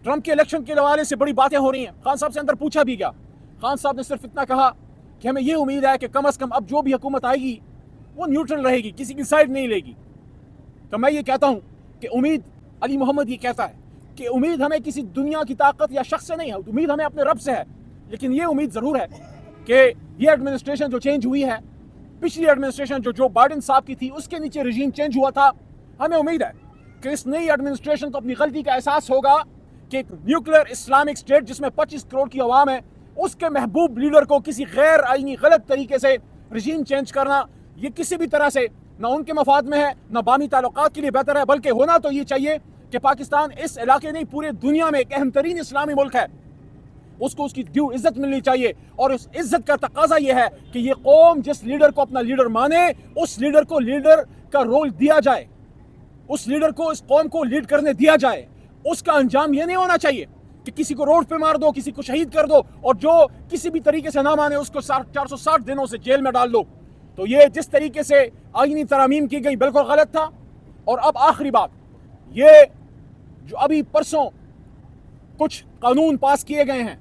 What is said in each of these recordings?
Trump کے election کے حوالے سے بڑی باتیں ہو رہی ہیں. خان صاحب سے اندر پوچھا بھی گیا, خان صاحب نے صرف اتنا کہا کہ ہمیں یہ امید ہے کہ کم از کم اب جو بھی حکومت آئے گی وہ نیوٹرل رہے گی, کسی کی سائڈ نہیں لے گی. تو میں یہ کہتا ہوں کہ امید, علی محمد یہ کہتا ہے کہ امید ہمیں کسی دنیا کی طاقت یا شخص سے نہیں ہے, امید ہمیں اپنے رب سے ہے. لیکن یہ امید ضرور ہے کہ یہ ایڈمنسٹریشن جو چینج ہوئی ہے, پچھلی ایڈمنسٹریشن جو بائیڈن صاحب کی تھی اس کے نیچے رجیم چینج ہوا تھا, ہمیں امید ہے کہ اس نئی ایڈمنسٹریشن کو اپنی غلطی کا احساس ہوگا کہ ایک نیوکلیر اسلامک اسٹیٹ جس میں 25 کروڑ کی عوام ہے, اس کے محبوب لیڈر کو کسی غیر آئینی غلط طریقے سے رجیم چینج کرنا یہ کسی بھی طرح سے نہ ان کے مفاد میں ہے نہ بامی تعلقات کے لیے بہتر ہے. بلکہ ہونا تو یہ چاہیے کہ پاکستان اس علاقے نہیں پورے دنیا میں ایک اہم ترین اسلامی ملک ہے, اس کو اس کی ڈیو عزت ملنی چاہیے. اور اس عزت کا تقاضا یہ ہے کہ یہ قوم جس لیڈر کو اپنا لیڈر مانے اس لیڈر کو لیڈر کا رول دیا جائے, اس لیڈر کو اس قوم کو لیڈ کرنے دیا جائے. اس کا انجام یہ نہیں ہونا چاہیے کہ کسی کو روڈ پہ مار دو, کسی کو شہید کر دو, اور جو کسی بھی طریقے سے نہ مانے اس کو 460 دنوں سے جیل میں ڈال دو. تو یہ جس طریقے سے آئینی ترامیم کی گئی بالکل غلط تھا. اور اب آخری بات, یہ جو ابھی پرسوں کچھ قانون پاس کیے گئے ہیں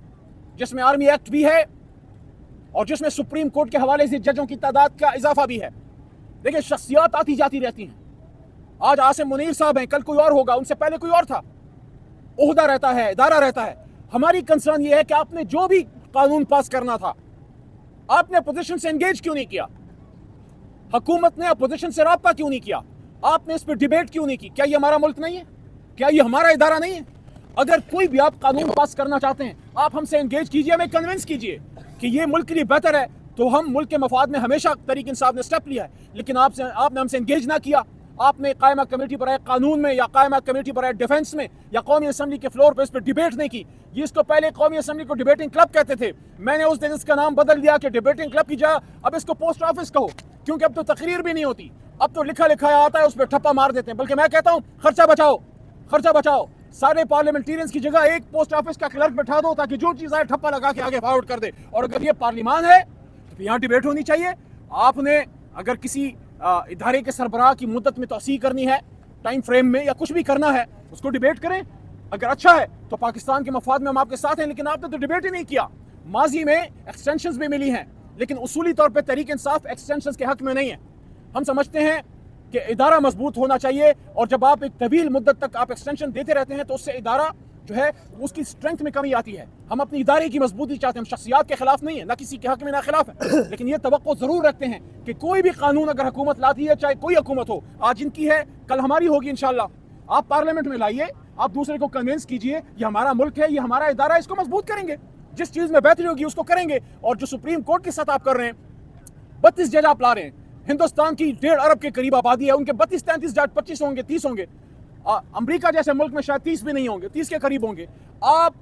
جس میں آرمی ایکٹ بھی ہے اور جس میں سپریم کورٹ کے حوالے سے ججوں کی تعداد کا اضافہ بھی ہے. دیکھیں شخصیات آتی جاتی رہتی ہیں, آج عاصم منیر صاحب ہیں, کل کوئی اور ہوگا, ان سے پہلے کوئی اور تھا. عہدہ رہتا ہے, ادارہ رہتا ہے. ہماری کنسرن یہ ہے کہ آپ نے جو بھی قانون پاس کرنا تھا آپ نے اپوزیشن سے انگیج کیوں نہیں کیا, حکومت نے اپوزیشن سے رابطہ کیوں نہیں کیا, آپ نے اس پہ ڈیبیٹ کیوں نہیں کی. کیا یہ ہمارا ملک نہیں ہے؟ کیا یہ ہمارا ادارہ نہیں ہے؟ اگر کوئی بھی آپ قانون پاس کرنا چاہتے ہیں آپ ہم سے انگیج کیجئے, ہمیں کنونس کیجئے کہ یہ ملک کے لیے بہتر ہے, تو ہم ملک کے مفاد میں ہمیشہ تحریک انصاف نے سٹیپ لیا ہے. لیکن آپ نے ہم سے انگیج نہ کیا. آپ نے قائمہ کمیٹی برائے قانون میں یا قائمہ کمیٹی برائے ڈیفنس میں یا قومی اسمبلی کے فلور پہ اس پہ ڈیبیٹ نہیں کی. یہ اس کو پہلے قومی اسمبلی کو ڈیبیٹنگ کلب کہتے تھے, میں نے اس دن اس کا نام بدل دیا کہ ڈیبیٹنگ کلب کی جگہ اب اس کو پوسٹ آفس کہو, کیونکہ اب تو تقریر بھی نہیں ہوتی, اب تو لکھا لکھایا آتا ہے اس پہ ٹھپا مار دیتے ہیں. بلکہ میں کہتا ہوں خرچہ بچاؤ, خرچہ بچاؤ. سارے پارلیمنٹیرینز کی جگہ ایک پوسٹ آفس کا کلرک بٹھا دو تاکہ جو چیز آئے ٹھپا لگا کے آگے فارورڈ کر دے. اور اگر یہ پارلیمان ہے تو یہاں ڈیبیٹ ہونی چاہیے. آپ نے اگر کسی ادارے کے سربراہ کی مدت میں توسیع کرنی ہے, ٹائم فریم میں, یا کچھ بھی کرنا ہے اس کو ڈیبیٹ کریں. اگر اچھا ہے تو پاکستان کے مفاد میں ہم آپ کے ساتھ ہیں, لیکن آپ نے تو ڈیبیٹ ہی نہیں کیا. ماضی میں ایکسٹینشنز بھی ملی ہیں لیکن اصولی طور پہ تحریک انصاف ایکسٹینشنز کے حق میں نہیں ہے. ہم سمجھتے ہیں کہ ادارہ مضبوط ہونا چاہیے, اور جب آپ ایک طویل مدت تک آپ ایکسٹینشن دیتے رہتے ہیں تو اس سے ادارہ جو ہے اس کی اسٹرینتھ میں کمی آتی ہے. ہم اپنی ادارے کی مضبوطی چاہتے ہیں, ہم شخصیات کے خلاف نہیں ہیں, نہ کسی کے حق میں نہ خلاف ہیں, لیکن یہ توقع ضرور رکھتے ہیں کہ کوئی بھی قانون اگر حکومت لاتی ہے, چاہے کوئی حکومت ہو, آج ان کی ہے کل ہماری ہوگی انشاءاللہ, آپ پارلیمنٹ میں لائیے, آپ دوسرے کو کنونس کیجئے یہ ہمارا ملک ہے, یہ ہمارا ادارہ ہے, اس کو مضبوط کریں گے, جس چیز میں بہتری ہوگی اس کو کریں گے. اور جو سپریم کورٹ کے ساتھ آپ کر رہے ہیں, 32 جج آپ لا رہے ہیں, ہندوستان کی 1.5 ارب کے قریب آبادی ہے, ان کے 32-33 جج 25 ہوں گے, 30 ہوں گے. امریکہ جیسے ملک میں شاید 30 بھی نہیں ہوں گے, 30 کے قریب ہوں گے. آپ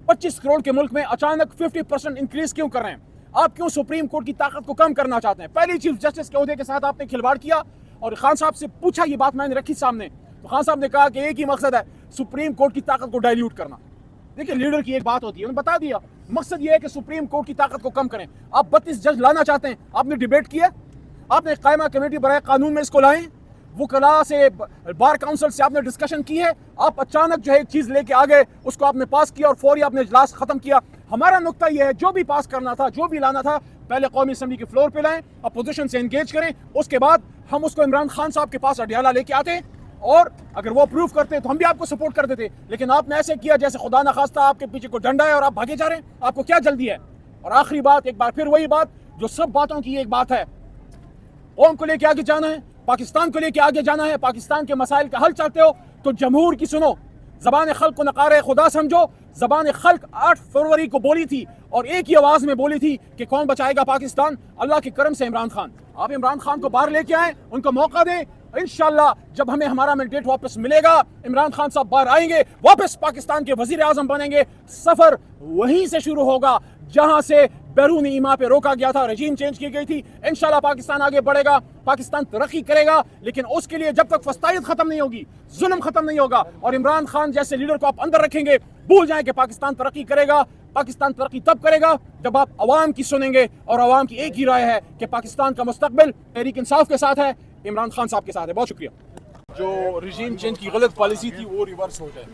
25 کروڑ کے ملک میں اچانک 50% انکریز کیوں کر رہے ہیں؟ آپ کیوں سپریم کورٹ کی طاقت کو کم کرنا چاہتے ہیں؟ پہلی چیف جسٹس کے عہدے کے ساتھ آپ نے کھلواڑ کیا. اور خان صاحب سے پوچھا, یہ بات میں نے رکھی سامنے, تو خان صاحب نے کہا کہ ایک ہی مقصد ہے, سپریم کورٹ کی طاقت کو ڈائلیوٹ کرنا. دیکھیں لیڈر کی ایک بات ہوتی ہے, انہوں نے بتا دیا مقصد یہ ہے کہ سپریم کورٹ کی طاقت کو کم کریں. آپ 32 جج لانا چاہتے ہیں, آپ نے ڈیبیٹ کیا, آپ نے قائمہ کمیٹی برائے قانون میں اس کو لائیں, وکلاء سے بار کاؤنسل سے آپ نے ڈسکشن کی ہے, آپ اچانک جو ہے ایک چیز لے کے آگے اس کو آپ نے پاس کیا اور فوری آپ نے اجلاس ختم کیا. ہمارا نقطہ یہ ہے جو بھی پاس کرنا تھا, جو بھی لانا تھا, پہلے قومی اسمبلی کے فلور پہ لائیں, اپوزیشن سے انگیج کریں, اس کے بعد ہم اس کو عمران خان صاحب کے پاس اڈیالہ لے کے آتے ہیں, اور اگر وہ اپروو کرتے تو ہم بھی آپ کو سپورٹ کر دیتے. لیکن آپ نے ایسے کیا جیسے خدا نخواستہ آپ کے پیچھے کو ڈنڈا ہے اور آپ بھاگے جا رہے ہیں. آپ کو کیا جلدی ہے؟ اور آخری بات, ایک بار پھر وہی بات جو سب باتوں کی ایک بات ہے, قوم کو لے کے آگے جانا ہے, پاکستان کو لے کے آگے جانا ہے, پاکستان کے مسائل کا حل چاہتے ہو تو جمہور کی سنو, زبان خلق کو نقار خدا سمجھو. زبان خلق 8 فروری کو بولی تھی اور ایک ہی آواز میں بولی تھی کہ کون بچائے گا پاکستان؟ اللہ کے کرم سے عمران خان. آپ عمران خان کو باہر لے کے آئیں, ان کو موقع دیں, انشاءاللہ جب ہمیں ہمارا مینڈیٹ واپس ملے گا عمران خان صاحب باہر آئیں گے, واپس پاکستان کے وزیر اعظم بنیں گے. سفر وہیں سے شروع ہوگا جہاں سے بیرونی ایما پہ روکا گیا تھا, رجیم چینج کی گئی تھی. انشاءاللہ پاکستان آگے بڑھے گا, پاکستان ترقی کرے گا, لیکن اس کے لیے جب تک فسطائیت ختم نہیں ہوگی, ظلم ختم نہیں ہوگا, اور عمران خان جیسے لیڈر کو آپ اندر رکھیں گے, بھول جائیں کہ پاکستان ترقی کرے گا. پاکستان ترقی تب کرے گا جب آپ عوام کی سنیں گے, اور عوام کی ایک ہی رائے ہے کہ پاکستان کا مستقبل تحریک انصاف کے ساتھ ہے, عمران خان صاحب کے ساتھ ہے. بہت شکریہ. جو رجیم چینج کی غلط پالیسی تھی وہ ریورس ہو جائے.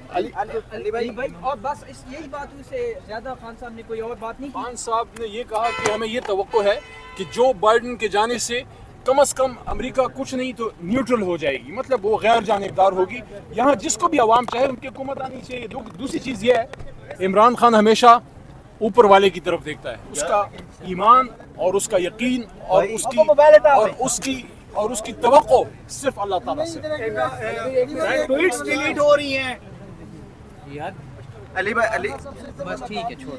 علی بھائی اور بس یہی بات سے زیادہ خان صاحب نے کوئی اور بات نہیں کی. خان صاحب نے یہ کہا کہ ہمیں یہ توقع ہے کہ جو بائیڈن کے جانے سے کم از کم امریکہ کچھ نہیں تو نیوٹرل ہو جائے گی, مطلب وہ غیر جانبدار ہوگی. یہاں جس کو بھی عوام چاہے ان کی حکومت آنی چاہیے. دوسری چیز یہ ہے عمران خان ہمیشہ اوپر والے کی طرف دیکھتا ہے. اس کا ایمان اور اس کا یقین اور اس کی توقع صرف اللہ تعالیٰ سے. ٹویٹس ڈیلیٹ ہو رہی ہیں یار علی بھائی. بس ٹھیک ہے چھوڑ.